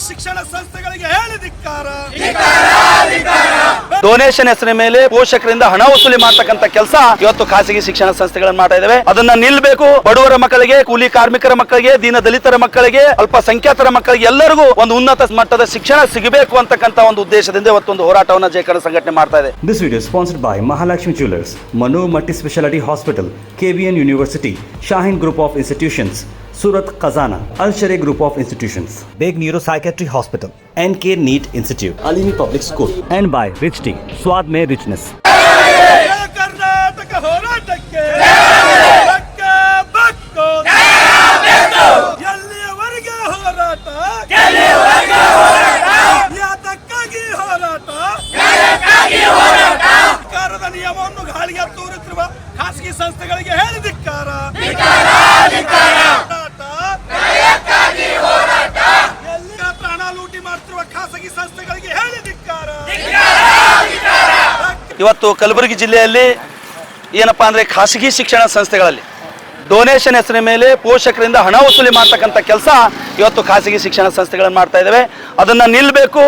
ಶಿಕ್ಷಣ ಸಂಸ್ಥೆಗಳಿಗೆ ಹೇಳಿ ಧಿಕ್ಕಾರ. ಡೊನೇಷನ್ ಹೆಸರಿನ ಮೇಲೆ ಪೋಷಕರಿಂದ ಹಣ ವಸೂಲಿ ಮಾಡ್ತಕ್ಕಂಥ ಕೆಲಸ ಇವತ್ತು ಖಾಸಗಿ ಶಿಕ್ಷಣ ಸಂಸ್ಥೆಗಳನ್ನು ಮಾಡ್ತಾ ಇದಾವೆ. ಅದನ್ನ ನಿಲ್ಬೇಕು. ಬಡವರ ಮಕ್ಕಳಿಗೆ, ಕೂಲಿ ಕಾರ್ಮಿಕರ ಮಕ್ಕಳಿಗೆ, ದೀನ ದಲಿತರ ಮಕ್ಕಳಿಗೆ, ಅಲ್ಪಸಂಖ್ಯಾತರ ಮಕ್ಕಳಿಗೆ ಎಲ್ಲರಿಗೂ ಒಂದು ಉನ್ನತ ಮಟ್ಟದ ಶಿಕ್ಷಣ ಸಿಗಬೇಕು ಅಂತಕ್ಕಂಥ ಒಂದು ಉದ್ದೇಶದಿಂದ ಇವತ್ತೊಂದು ಹೋರಾಟವನ್ನು ಜಯಕರಣ ಸಂಘಟನೆ ಮಾಡ್ತಾ ಇದೆ. This video is sponsored by Mahalakshmi Jewelers, Manu Multi Speciality Hospital, KBN University, Shaheen Group of Institutions, Surat Khazana, Al Sharia Group of Institutions, Beg Neuropsychiatry Hospital, NK NEET Institute, Alimi Public School, and by Rich Tea, Swad Mein Richness. Karnataka ಹೋರಾಟಕ್ಕೆ ಎಲ್ಲಿಯವರೆಗೆ ಹೋರಾಟ, ಯಾತಕ್ಕಾಗಿ ಹೋರಾಟ, ಸರ್ಕಾರದ ನಿಯಮವನ್ನು ಗಾಳಿಗೆ ತೂರುತ್ತಿರುವ ಖಾಸಗಿ ಸಂಸ್ಥೆಗಳಿಗೆ ಹೇಳಿ ಧಿಕ್ಕಾರ. ಹಣ ಲೂಟಿ ಮಾಡ್ತಿರುವ ಖಾಸಗಿ ಸಂಸ್ಥೆಗಳಿಗೆ ಹೇಳಿ ಧಿಕ್ಕಾರ. ಇವತ್ತು ಕಲಬುರಗಿ ಜಿಲ್ಲೆಯಲ್ಲಿ ಏನಪ್ಪಾ ಅಂದ್ರೆ ಖಾಸಗಿ ಶಿಕ್ಷಣ ಸಂಸ್ಥೆಗಳಲ್ಲಿ ಡೊನೇಷನ್ ಹೆಸರಿನ ಮೇಲೆ ಪೋಷಕರಿಂದ ಹಣ ವಸೂಲಿ ಮಾಡ್ತಕ್ಕಂಥ ಕೆಲಸ ಇವತ್ತು ಖಾಸಗಿ ಶಿಕ್ಷಣ ಸಂಸ್ಥೆಗಳನ್ನು ಮಾಡ್ತಾ ಇದ್ದಾವೆ. ಅದನ್ನ ನಿಲ್ಬೇಕು.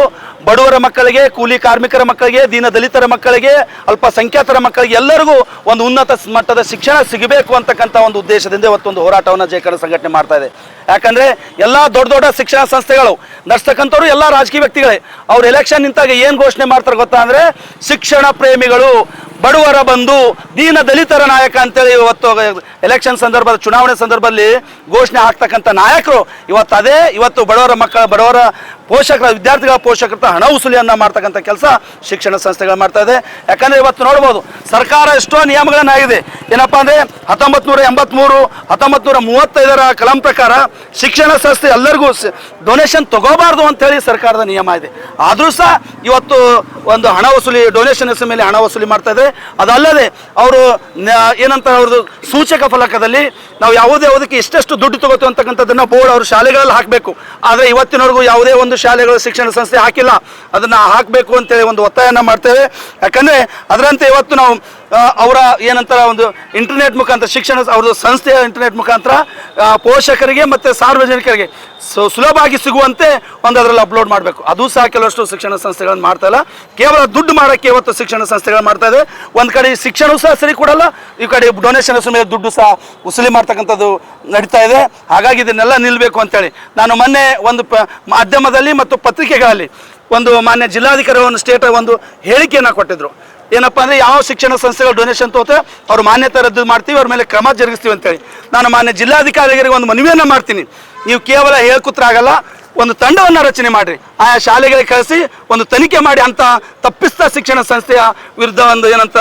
ಬಡವರ ಮಕ್ಕಳಿಗೆ, ಕೂಲಿ ಕಾರ್ಮಿಕರ ಮಕ್ಕಳಿಗೆ, ದೀನ ದಲಿತರ ಮಕ್ಕಳಿಗೆ, ಅಲ್ಪಸಂಖ್ಯಾತರ ಮಕ್ಕಳಿಗೆ ಎಲ್ಲರಿಗೂ ಒಂದು ಉನ್ನತ ಮಟ್ಟದ ಶಿಕ್ಷಣ ಸಿಗಬೇಕು ಅಂತಕ್ಕಂಥ ಒಂದು ಉದ್ದೇಶದಿಂದ ಇವತ್ತೊಂದು ಹೋರಾಟವನ್ನು ಜಯಕರಣ ಸಂಘಟನೆ ಮಾಡ್ತಾ ಇದೆ. ಯಾಕಂದ್ರೆ ಎಲ್ಲ ದೊಡ್ಡ ದೊಡ್ಡ ಶಿಕ್ಷಣ ಸಂಸ್ಥೆಗಳು ನಡೆಸ್ತಕ್ಕಂಥವ್ರು ಎಲ್ಲ ರಾಜಕೀಯ ವ್ಯಕ್ತಿಗಳೇ. ಅವ್ರು ಎಲೆಕ್ಷನ್ ನಿಂತಾಗ ಏನು ಘೋಷಣೆ ಮಾಡ್ತಾರೆ ಗೊತ್ತಾ ಅಂದ್ರೆ, ಶಿಕ್ಷಣ ಪ್ರೇಮಿಗಳು, ಬಡವರ ಬಂಧು, ದೀನ ದಲಿತರ ನಾಯಕ ಅಂತೇಳಿ ಇವತ್ತು ಎಲೆಕ್ಷನ್ ಸಂದರ್ಭದ ಚುನಾವಣೆ ಸಂದರ್ಭದಲ್ಲಿ ಘೋಷಣೆ ಆಗ್ತಕ್ಕಂಥ ನಾಯಕರು ಇವತ್ತು ಬಡವರ ಪೋಷಕರ, ವಿದ್ಯಾರ್ಥಿಗಳ ಪೋಷಕರ ಹಣ ವಸೂಲಿಯನ್ನ ಮಾಡ್ತಕ್ಕಂಥ ಕೆಲಸ ಶಿಕ್ಷಣ ಸಂಸ್ಥೆಗಳು ಮಾಡ್ತಾ ಇದೆ. ಯಾಕಂದ್ರೆ ಇವತ್ತು ನೋಡ್ಬೋದು, ಸರ್ಕಾರ ಎಷ್ಟೋ ನಿಯಮಗಳನ್ನಾಗಿದೆ. ಏನಪ್ಪಾ ಅಂದ್ರೆ 1983, 1935 ಕಲಂ ಪ್ರಕಾರ ಶಿಕ್ಷಣ ಸಂಸ್ಥೆ ಎಲ್ಲರಿಗೂ ಡೊನೇಷನ್ ತಗೋಬಾರ್ದು ಅಂತೇಳಿ ಸರ್ಕಾರದ ನಿಯಮ ಇದೆ. ಆದ್ರೂ ಸಹ ಇವತ್ತು ಒಂದು ಹಣ ವಸೂಲಿ, ಡೊನೇಷನ್ ಹೆಸರು ಮೇಲೆ ಹಣ ವಸೂಲಿ ಮಾಡ್ತಾ ಇದೆ. ಅದಲ್ಲದೆ ಅವರು ಏನಂತ ಅವ್ರದ್ದು ಸೂಚಕ ಫಲಕದಲ್ಲಿ ನಾವು ಯಾವುದಕ್ಕೆ ಎಷ್ಟೆಷ್ಟು ದುಡ್ಡು ತಗೋತೀವಿ ಅಂತಕ್ಕಂಥದ್ದನ್ನ ಬೋರ್ಡ್ ಅವರು ಶಾಲೆಗಳಲ್ಲಿ ಹಾಕಬೇಕು. ಆದರೆ ಇವತ್ತಿನವರೆಗೂ ಯಾವುದೇ ಒಂದು ಶಾಲೆಗಳ ಶಿಕ್ಷಣ ಸಂಸ್ಥೆ ಹಾಕಿಲ್ಲ. ಅದನ್ನ ಹಾಕಬೇಕು ಅಂತೇಳಿ ಒಂದು ಒತ್ತಾಯನ ಮಾಡ್ತೇವೆ. ಯಾಕಂದ್ರೆ ಅದರಂತೆ ಇವತ್ತು ನಾವು ಅವರ ಏನಂತಾರೆ ಒಂದು ಇಂಟರ್ನೆಟ್ ಮುಖಾಂತರ ಶಿಕ್ಷಣ ಅವ್ರದ್ದು ಸಂಸ್ಥೆಯ ಇಂಟರ್ನೆಟ್ ಮುಖಾಂತರ ಪೋಷಕರಿಗೆ ಮತ್ತು ಸಾರ್ವಜನಿಕರಿಗೆ ಸುಲಭವಾಗಿ ಸಿಗುವಂತೆ ಒಂದು ಅದರಲ್ಲಿ ಅಪ್ಲೋಡ್ ಮಾಡಬೇಕು. ಅದು ಸಹ ಕೆಲವಷ್ಟು ಶಿಕ್ಷಣ ಸಂಸ್ಥೆಗಳನ್ನು ಮಾಡ್ತಾ ಇಲ್ಲ. ಕೇವಲ ದುಡ್ಡು ಮಾಡೋಕ್ಕೆ ಇವತ್ತು ಶಿಕ್ಷಣ ಸಂಸ್ಥೆಗಳು ಮಾಡ್ತಾ ಇದೆ. ಒಂದು ಕಡೆ ಶಿಕ್ಷಣವೂ ಸಹ ಸರಿ ಕೊಡಲ್ಲ, ಈ ಕಡೆ ಡೊನೇಷನ್ ಮೇಲೆ ದುಡ್ಡು ಸಹ ವಸೂಲಿ ಮಾಡ್ತಕ್ಕಂಥದ್ದು ನಡೀತಾ ಇದೆ. ಹಾಗಾಗಿ ಇದನ್ನೆಲ್ಲ ನಿಲ್ಲಬೇಕು ಅಂತೇಳಿ ನಾನು ಮೊನ್ನೆ ಒಂದು ಮಾಧ್ಯಮದಲ್ಲಿ ಮತ್ತು ಪತ್ರಿಕೆಗಳಲ್ಲಿ ಒಂದು ಮಾನ್ಯ ಜಿಲ್ಲಾಧಿಕಾರಿ ಒಂದು ಒಂದು ಹೇಳಿಕೆಯನ್ನು ಕೊಟ್ಟಿದ್ರು. ಏನಪ್ಪ ಅಂದರೆ, ಯಾವ ಶಿಕ್ಷಣ ಸಂಸ್ಥೆಗಳು ಡೊನೇಷನ್ ತಗೋತಾರೆ ಅವ್ರ ಮಾನ್ಯತೆ ರದ್ದು ಮಾಡ್ತೀವಿ, ಅವ್ರ ಮೇಲೆ ಕ್ರಮ ಜರುಗಿಸ್ತೀವಿ ಅಂತೇಳಿ. ನಾನು ಮಾನ್ಯ ಜಿಲ್ಲಾಧಿಕಾರಿಗಳಿಗೆ ಒಂದು ಮನವಿಯನ್ನು ಮಾಡ್ತೀನಿ. ನೀವು ಕೇವಲ ಹೇಳ್ಕೂತ್ರಾಗಲ್ಲ, ಒಂದು ತಂಡವನ್ನು ರಚನೆ ಮಾಡಿರಿ, ಆಯಾ ಶಾಲೆಗಳಿಗೆ ಕಳಿಸಿ ಒಂದು ತನಿಖೆ ಮಾಡಿ ಅಂತ ತಪ್ಪಿಸ್ತಾ ಶಿಕ್ಷಣ ಸಂಸ್ಥೆಯ ವಿರುದ್ಧ ಒಂದು ಏನಂತ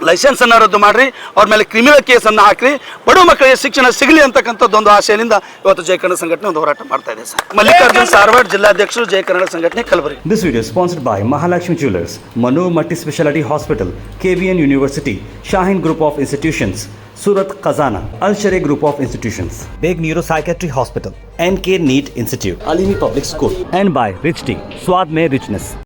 ಲೈಸೆನ್ಸ್ ಅನ್ನು ರದ್ದು ಮಾಡ್ರಿ, ಅವ್ರ ಮೇಲೆ ಕ್ರಿಮಿನಲ್ ಕೇಸನ್ನು ಹಾಕ್ರಿ, ಬಡ ಮಕ್ಕಳಿಗೆ ಶಿಕ್ಷಣ ಸಿಗಲಿ ಅಂತಕ್ಕಂಥದ್ದು ಒಂದು ಆಶಯದಿಂದ ಇವತ್ತು ಜಯಕರಣ ಸಂಘಟನೆ ಒಂದು ಹೋರಾಟ ಮಾಡ್ತಾ ಇದೆ. ಸರ್ ಮಲ್ಲಿಕಾರ್ಜುನ್ ಸಾರವಾಡ್, ಜಿಲ್ಲಾಧ್ಯಕ್ಷರು, ಜಯಕರಣ ಸಂಘಟನೆ, Kalaburagi. This video is sponsored by Mahalakshmi Jewelers, Manu Multi Speciality Hospital, KBN University, Shaheen Group of Institutions, Surat Khazana, Al Sharia Group of Institutions, Beg Neuropsychiatry Hospital, NK NEET Institute, Alimi Public School, and by Rich Tea, Swad Mein Richness.